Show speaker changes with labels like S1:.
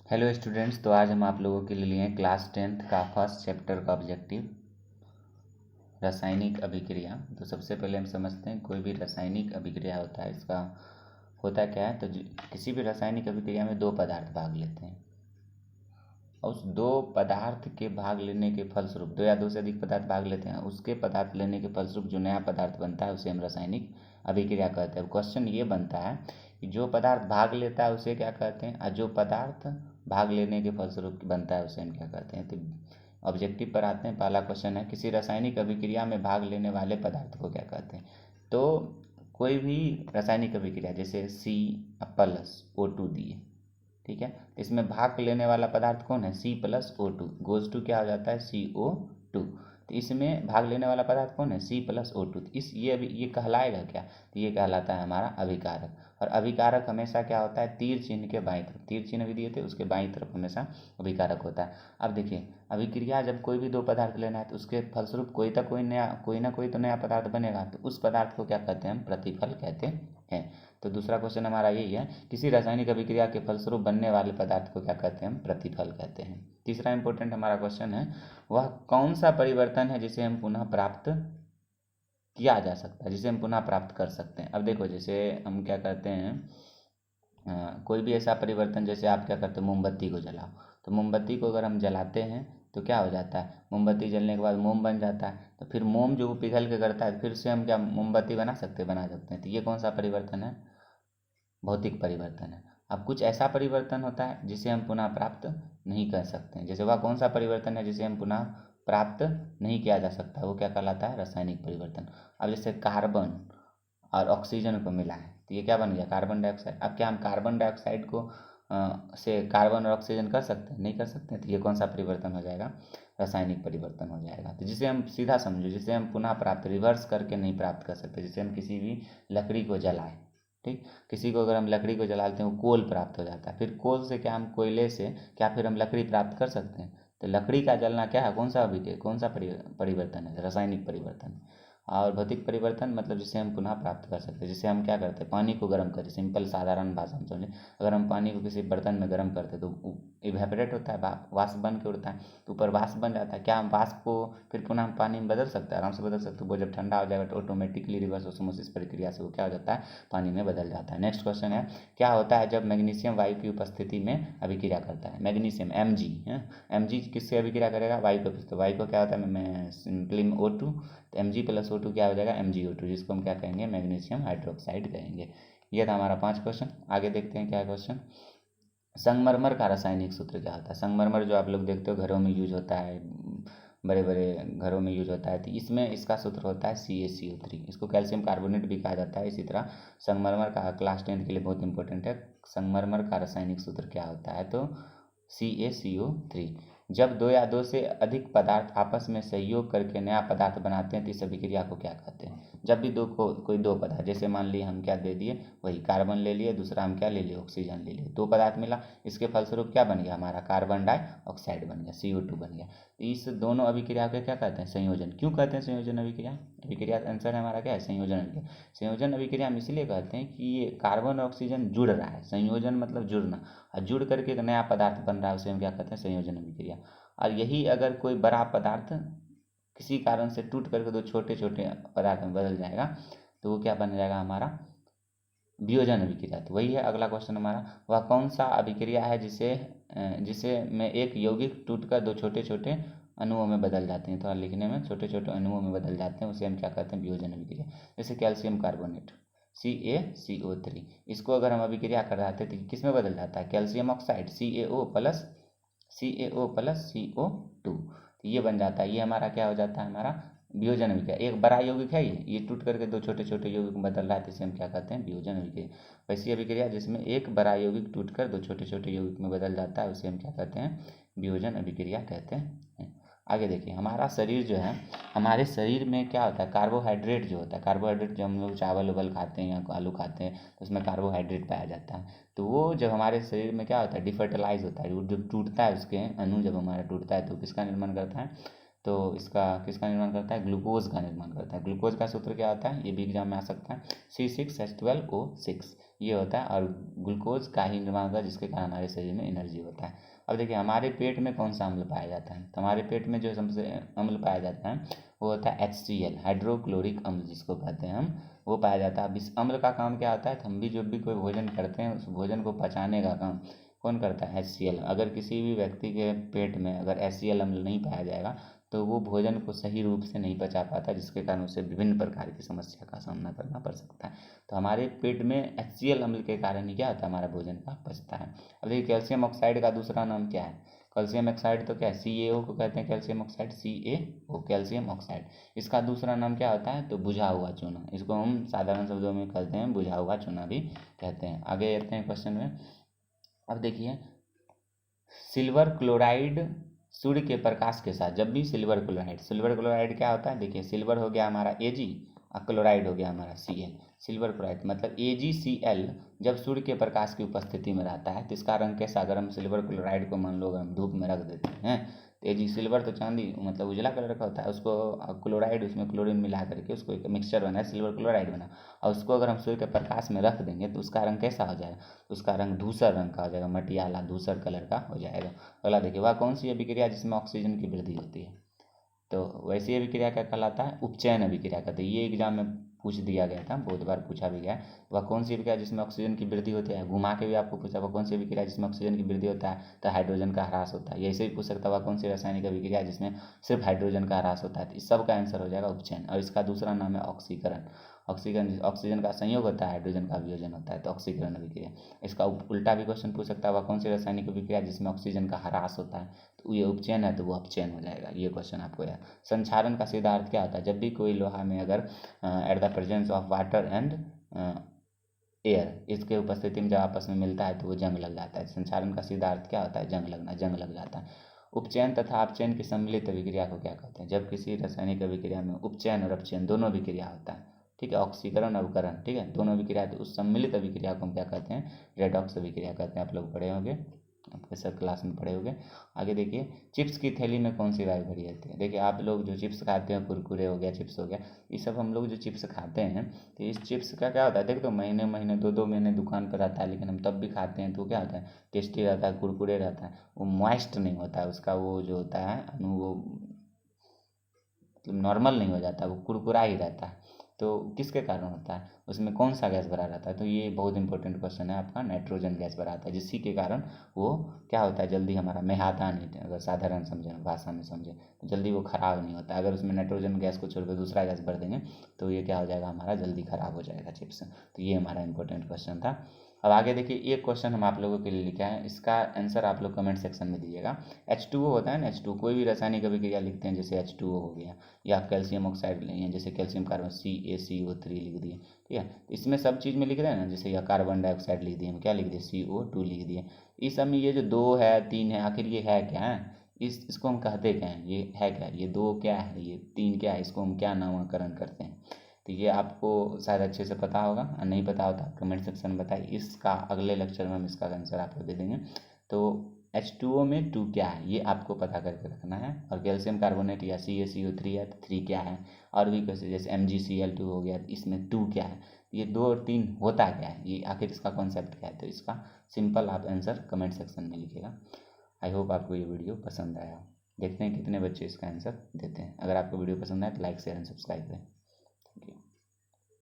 S1: Hello students, तो आज हम आप लोगों के लिए लिए क्लास 10th का फर्स्ट चैप्टर का ऑब्जेक्टिव रासायनिक अभिक्रिया। तो सबसे पहले हम समझते हैं कोई भी रासायनिक अभिक्रिया होता है, इसका होता क्या है। तो किसी भी रासायनिक अभिक्रिया में दो पदार्थ भाग लेते हैं और उस दो पदार्थ के भाग लेने के फलस्वरूप दो या दो से अधिक पदार्थ भाग लेते हैं, उसके पदार्थ लेने के फलस्वरूप जो नया पदार्थ बनता है उसे हम रासायनिक अभिक्रिया कहते हैं। क्वेश्चन ये बनता है कि जो पदार्थ भाग लेता है उसे क्या कहते हैं और जो पदार्थ भाग लेने के फलस्वरूप बनता है उसे हम क्या कहते हैं। तो ऑब्जेक्टिव पर आते हैं। पहला क्वेश्चन है किसी रासायनिक अभिक्रिया में भाग लेने वाले पदार्थ को क्या कहते हैं। तो कोई भी रासायनिक अभिक्रिया जैसे C+O2 दिए, ठीक है, इसमें भाग लेने वाला पदार्थ कौन है, C+O2 गोज टू क्या हो जाता है CO2। तो इसमें भाग लेने वाला पदार्थ कौन है, C+O2। तो इस ये कहलाएगा क्या, तो ये कहलाता है हमारा अभिकारक। और अभिकारक हमेशा क्या होता है, तीर चिन्ह के बाईं तरफ, तीर चिन्ह भी दिए थे उसके बाईं तरफ हमेशा अभिकारक होता है। अब देखिए अभिक्रिया जब कोई भी दो पदार्थ लेना है तो उसके फलस्वरूप कोई ना कोई तो नया पदार्थ बनेगा, तो उस पदार्थ को क्या कहते हैं, हम प्रतिफल कहते हैं। तो दूसरा क्वेश्चन हमारा यही है, किसी रासायनिक अभिक्रिया के फलस्वरूप बनने वाले पदार्थ को क्या कहते हैं, हम प्रतिफल कहते हैं। तीसरा इंपॉर्टेंट हमारा क्वेश्चन है, वह कौन सा परिवर्तन है जिसे हम पुनः प्राप्त किया जा सकता है, जिसे हम पुनः प्राप्त कर सकते हैं। अब देखो जैसे हम क्या करते हैं, कोई भी ऐसा परिवर्तन, जैसे आप क्या करते हैं, मोमबत्ती को जलाओ, तो मोमबत्ती को अगर हम जलाते हैं तो क्या हो जाता है, मोमबत्ती जलने के बाद मोम बन जाता है। तो फिर मोम जो पिघल के करता है फिर से हम क्या मोमबत्ती बना सकते हैं। तो ये कौन सा परिवर्तन है, भौतिक परिवर्तन है। अब कुछ ऐसा परिवर्तन होता है जिसे हम पुनः प्राप्त नहीं कर सकते हैं। जैसे वह कौन सा परिवर्तन है जिसे हम पुनः प्राप्त नहीं किया जा सकता, वो क्या कहलाता है, रासायनिक परिवर्तन। अब जैसे कार्बन और ऑक्सीजन को मिला है तो ये क्या बन गया, कार्बन डाइऑक्साइड। अब क्या हम कार्बन डाइऑक्साइड को से कार्बन और ऑक्सीजन कर सकते हैं, नहीं कर सकते हैं। तो ये कौन सा परिवर्तन हो जाएगा, रासायनिक परिवर्तन हो जाएगा। तो जिसे हम सीधा समझो, जिसे हम पुनः प्राप्त रिवर्स करके नहीं प्राप्त कर सकते। जैसे हम किसी भी लकड़ी को जलाएं, ठीक, किसी को अगर हम लकड़ी को जलाते हैं वो कोल प्राप्त हो जाता है, फिर कोल से क्या हम कोयले से क्या फिर हम लकड़ी प्राप्त कर सकते हैं। तो लकड़ी का जलना क्या है, कौन सा परिवर्तन है, रासायनिक परिवर्तन। और भौतिक परिवर्तन मतलब जिसे हम पुनः प्राप्त कर सकते हैं। जैसे हम क्या करते हैं, पानी को गर्म करें, सिंपल साधारण भाषा में समझें, अगर हम पानी को किसी बर्तन में गर्म करते हैं तो इवेपोरेट होता है, वाष्प बन के उड़ता है, तो ऊपर वाष्प बन जाता है। क्या हम वाष्प को फिर पुनः हम पानी में बदल सकते हैं, आराम से बदल सकते हैं। वो जब ठंडा हो जाएगा तो ऑटोमेटिकली रिवर्स ऑस्मोसिस प्रक्रिया से वो क्या हो जाता है, पानी में बदल जाता है। नेक्स्ट क्वेश्चन है, क्या होता है जब मैग्नीशियम वायु की उपस्थिति में अभिक्रिया करता है। मैग्नीशियम Mg है, Mg किससे अभिक्रिया करेगा, वायु को। तो वायु को क्या होता है, मैं सिंपली O2, तो Mg+O2 क्या हो जाएगा, MgO2, जिसको हम क्या कहेंगे, मैग्नीशियम हाइड्रोक्साइड कहेंगे। ये था हमारा 5 क्वेश्चन। आगे देखते हैं क्या क्वेश्चन। संगमरमर का रासायनिक सूत्र क्या होता है। संगमरमर जो आप लोग देखते हो घरों में यूज होता है, बड़े बड़े घरों में यूज होता है, तो इसमें इसका सूत्र होता है CaCO3। इसको कैल्शियम कार्बोनेट भी कहा जाता है। इसी तरह संगमरमर का क्लास 10th के लिए बहुत इंपॉर्टेंट है, संगमरमर का रासायनिक सूत्र क्या होता है, तो CaCO3। जब दो या दो से अधिक पदार्थ आपस में सहयोग करके नया पदार्थ बनाते हैं तो इस अभिक्रिया को क्या कहते हैं। जब भी कोई दो पदार्थ, जैसे मान लिए हम क्या दे दिए, वही कार्बन ले लिए, दूसरा हम क्या ले लिए, ऑक्सीजन ले लिए, दो पदार्थ मिला, इसके फलस्वरूप क्या बन गया, हमारा कार्बन डाइऑक्साइड बन गया, CO2 बन गया। तो इस दोनों अभिक्रिया को क्या कहते हैं, संयोजन। क्यों कहते हैं संयोजन अभिक्रिया, अभिक्रिया का आंसर है हमारा क्या है, संयोजन अभिक्रिया। संयोजन अभिक्रिया हम इसलिए कहते हैं कि ये कार्बन और ऑक्सीजन जुड़ रहा है, संयोजन मतलब जुड़ना, और जुड़ करके एक नया पदार्थ बन रहा है, उसे हम क्या कहते हैं, संयोजन अभिक्रिया। और यही अगर कोई बड़ा पदार्थ किसी कारण से टूट करके दो छोटे छोटे पदार्थ में बदल जाएगा तो वो क्या बन जाएगा, हमारा वियोजन अभिक्रिया। तो वही है अगला क्वेश्चन हमारा, वह कौन सा अभिक्रिया है जिसे में एक यौगिक टूटकर दो छोटे छोटे अणुओं में बदल जाते हैं। तो लिखने में छोटे छोटे अणुओं में बदल जाते हैं, उसे हम क्या कहते हैं, वियोजन अभिक्रिया। जैसे कैल्शियम कार्बोनेट CaCO3, इसको अगर हम अभिक्रिया कराते हैं तो किस में बदल जाता है, कैल्शियम ऑक्साइड CaO+CO2, तो ये बन जाता है। ये हमारा क्या हो जाता है, हमारा वियोजन अभिक्रिया। एक बड़ा यौगिक है, ये टूट करके दो छोटे छोटे यौगिक में बदल रहा है, इसे हम क्या कहते हैं, वियोजन अभिक्रिया। वैसी अभिक्रिया जिसमें एक बड़ा यौगिक टूटकर दो छोटे छोटे यौगिक में बदल जाता है, उसे हम क्या कहते हैं, वियोजन अभिक्रिया कहते हैं। आगे देखिए, हमारा शरीर जो है, हमारे शरीर में क्या होता है, कार्बोहाइड्रेट जो होता है, कार्बोहाइड्रेट जब हम लोग चावल उवल खाते हैं या आलू खाते हैं तो उसमें कार्बोहाइड्रेट पाया जाता है। तो वो जब हमारे शरीर में क्या होता है, डिफर्टिलाइज होता है, वो जब टूटता है, उसके अणु जब हमारा टूटता है तो किसका निर्माण करता है, तो इसका किसका निर्माण करता है, ग्लूकोज का निर्माण करता है। ग्लूकोज का सूत्र क्या होता है, ये भी एग्जाम में आ सकता है, C6H12O6 ये होता है, और ग्लूकोज का ही निर्माण होता है जिसके कारण हमारे शरीर में एनर्जी होता है। अब देखिए हमारे पेट में कौन सा अम्ल पाया जाता है, तो हमारे पेट में जो सबसे अम्ल पाया जाता है वो होता है HCl, हाइड्रोक्लोरिक अम्ल जिसको कहते हैं हम, वो पाया जाता है। अब इस अम्ल का काम क्या होता है, तो हम भी जब भी कोई भोजन करते हैं उस भोजन को पचाने का काम कौन करता है, HCl। अगर किसी भी व्यक्ति के पेट में अगर HCl अम्ल नहीं पाया जाएगा तो वो भोजन को सही रूप से नहीं पचा पाता, जिसके कारण उसे विभिन्न प्रकार की समस्या का सामना करना पड़ सकता है। तो हमारे पेट में HCl अम्ल के कारण ही क्या होता है, हमारा भोजन का पचता है। अब देखिए कैल्शियम ऑक्साइड का दूसरा नाम क्या है, कैल्शियम ऑक्साइड तो क्या है, CaO को कहते हैं calcium oxide, CaO calcium oxide. इसका दूसरा नाम क्या होता है, तो बुझा हुआ चूना, इसको हम साधारण शब्दों में कहते हैं बुझा हुआ चूना भी कहते हैं। आगे आते हैं क्वेश्चन में। अब देखिए सिल्वर क्लोराइड सूर्य के प्रकाश के साथ, जब भी सिल्वर क्लोराइड क्या होता है, देखिए सिल्वर हो गया हमारा Ag और क्लोराइड हो गया हमारा Cl। सिल्वर क्लोराइड मतलब AgCl जब सूर्य के प्रकाश की उपस्थिति में रहता है तो इसका रंग कैसा, अगर हम सिल्वर क्लोराइड को मान लो अगर हम धूप में रख देते हैं तो Ag सिल्वर तो चांदी मतलब उजला कलर का होता है, उसको क्लोराइड उसमें क्लोरीन मिला करके उसको एक मिक्सचर बना सिल्वर क्लोराइड बना, और उसको अगर हम सूर्य के प्रकाश में रख देंगे तो उसका रंग कैसा हो जाएगा, उसका रंग धूसर रंग का हो जाएगा, मटियाला धूसर कलर का हो जाएगा। अगला देखिए वह कौन सी अभिक्रिया जिसमें ऑक्सीजन की वृद्धि होती है, तो वैसी अभिक्रिया क्या कहलाता है, उपचयन अभिक्रिया कहते हैं। ये एग्जाम में पूछ दिया गया था, बहुत बार पूछा भी गया है। वह कौन सी अभिक्रिया जिसमें ऑक्सीजन की वृद्धि होती है, घुमा के भी आपको पूछा वह कौन सी अभिक्रिया जिसमें ऑक्सीजन की वृद्धि होता है, तो हाइड्रोजन का ह्रास होता है। ऐसे भी पूछ सकता है वह कौन सी रासायनिक अभिक्रिया जिसमें सिर्फ हाइड्रोजन का ह्रास होता है, तो इस सब का आंसर हो जाएगा उपचयन। और इसका दूसरा नाम है ऑक्सीकरण। ऑक्सीजन का संयोग होता है, हाइड्रोजन का वियोजन होता है, तो ऑक्सीकरण अभिक्रिया। इसका उल्टा भी क्वेश्चन पूछ सकता है वह कौन सी रासायनिक अभिक्रिया जिसमें ऑक्सीजन का ह्रास होता है, तो ये उपचयन है, तो वो अपचयन हो जाएगा। ये क्वेश्चन आपको याद। संक्षारण का सीधा अर्थ क्या होता है, जब भी कोई लोहा में अगर at the presence of water and air इसके उपस्थिति में जब आपस में मिलता है तो वो जंग लग जाता है। संक्षारण का सीधा अर्थ क्या होता है, जंग लगना, जंग लग जाता है। उपचयन तथा अपचयन की सम्मिलित अभिक्रिया को क्या कहते हैं, जब किसी रासायनिक अभिक्रिया में उपचयन और अपचयन दोनों अभिक्रिया होता है, ठीक है, ऑक्सीकरण अवकरण, ठीक है, दोनों अभिक्रिया, तो उस सम्मिलित अभिक्रिया को हम क्या कहते हैं, रेडॉक्स अभिक्रिया कहते हैं। आप लोग पढ़े होंगे, आपके सब क्लास में पढ़े होंगे। आगे देखिए चिप्स की थैली में कौन सी वायु भरी रहती है, देखिए आप लोग जो चिप्स खाते हैं, कुरकुरे हो गया, चिप्स हो गया, ये सब हम लोग जो चिप्स खाते हैं तो इस चिप्स का क्या होता है, देखो तो महीने महीने 2-2 महीने दुकान पर रहता है, लेकिन हम तब भी खाते हैं तो क्या होता है, टेस्टी रहता है, कुरकुरे रहता है, वो मॉइस्ट नहीं होता है, उसका वो जो होता है वो मतलब नॉर्मल नहीं हो जाता, वो कुरकुरा ही रहता है। तो किसके कारण होता है, उसमें कौन सा गैस भरा रहता है, तो ये बहुत इंपॉर्टेंट क्वेश्चन है आपका, नाइट्रोजन गैस भरा रहता है, जिसकी के कारण वो क्या होता है, जल्दी हमारा मेहाता नहीं, अगर साधारण समझें भाषा में समझें तो जल्दी वो ख़राब नहीं होता। अगर उसमें नाइट्रोजन गैस को छोड़ कर दूसरा गैस भर देंगे तो ये क्या हो जाएगा, हमारा जल्दी ख़राब हो जाएगा चिप्स। तो ये हमारा इंपॉर्टेंट क्वेश्चन था। अब आगे देखिए एक क्वेश्चन हम आप लोगों के लिए लिखा है, इसका आंसर आप लोग कमेंट सेक्शन में दीजिएगा। H2O होता है ना, H2 कोई भी रासायनिक अभिक्रिया लिखते हैं जैसे H2O हो गया, या कैल्शियम ऑक्साइड लेंगे जैसे कैल्शियम कार्बन CaCO3 लिख दिए, ठीक है, तो इसमें सब चीज़ में लिख रहे हैं ना, जैसे या कार्बन डाइऑक्साइड लिख दिए, हम क्या लिख दिए, CO2 लिख दिए। इस सब में ये जो 2 है 3 है, आखिर ये है क्या है, इसको हम कहते क्या हैं, ये है क्या, ये 2 क्या है, ये 3 क्या है, इसको हम क्या नामकरण करते हैं, तो ये आपको शायद अच्छे से पता होगा, और नहीं पता होता कमेंट सेक्शन में बताइए। इसका अगले लेक्चर में हम इसका आंसर आपको दे देंगे। तो H2O में 2 क्या है ये आपको पता करके रखना है, और कैल्शियम कार्बोनेट या CaCO3 है तो 3 क्या है, और भी कैसे जैसे MgCl2 हो गया, इसमें 2 क्या है, ये 2 और 3 होता क्या है, ये आखिर इसका कॉन्सेप्ट क्या है, तो इसका सिंपल आप आंसर कमेंट सेक्शन में लिखिएगा। आई होप आपको ये वीडियो पसंद आया। देखते हैं कितने बच्चे इसका आंसर देते हैं। अगर आपको वीडियो पसंद आए तो लाइक शेयर एंड सब्सक्राइब करें। Thank you.